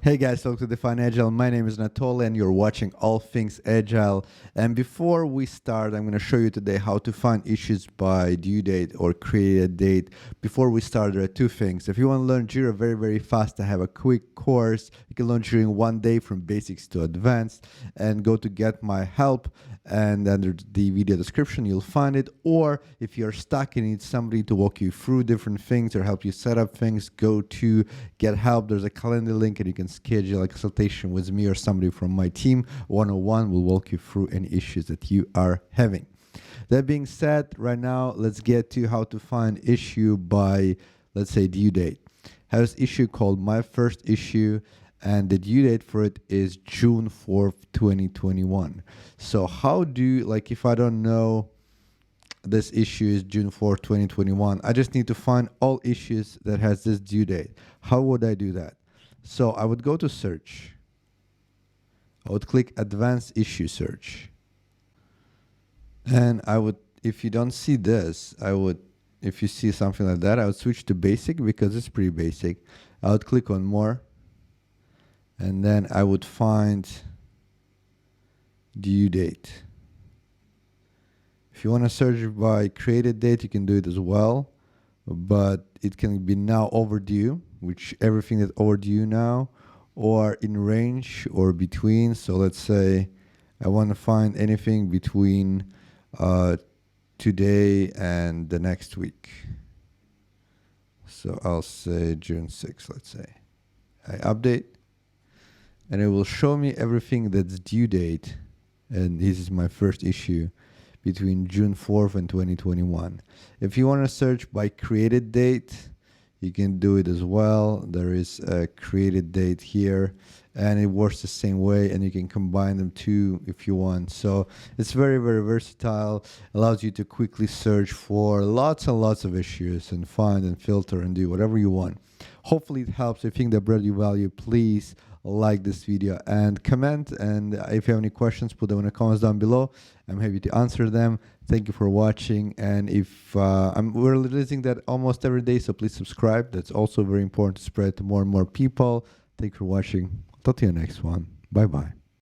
Hey guys, welcome to Define Agile. My name is Anatoly and you're watching All Things Agile. And before we start, I'm going to show you today how to find issues by due date or create a date. Before we start, there are two things. If you want to learn JIRA very fast, I have a quick course. You can learn JIRA in 1 day from basics to advanced, and go to get my help, and under the video description you'll find it. Or if you're stuck and need somebody to walk you through different things or help you set up things, go to get help. There's a calendar link and you can schedule a consultation with me or somebody from my team. 101 will walk you through any issues that you are having. That being said, right now let's get to how to find issue by, let's say, due date. I have this issue called my first issue, and the due date for it is June 4th, 2021. So how do, like, if I don't know this issue is June 4th, 2021, I just need to find all issues that has this due date. How would I do that? So I would go to search. I would click advanced issue search. And I would, if you don't see this, if you see something like that, I would switch to basic because it's pretty basic. I would click on more. And then I would find due date. If you want to search by created date, you can do it as well, but it can be now overdue, which everything that's overdue now, or in range or between. So let's say I want to find anything between today and the next week. So I'll say June 6th, let's say. I update, and it will show me everything that's due date, and this is my first issue, between June 4th and 2021. If you want to search by created date, you can do it as well. There is a created date here, and it works the same way, and you can combine them too if you want. So it's very versatile, allows you to quickly search for lots and lots of issues and find and filter and do whatever you want. Hopefully it helps. If you think that brought you value, please like this video and comment, and if you have any questions, put them in the comments down below. I'm happy to answer them. Thank you for watching, and if we're releasing that almost every day, so please subscribe. That's also very important to spread to more and more people. Thank you for watching. Talk to you next one. Bye bye.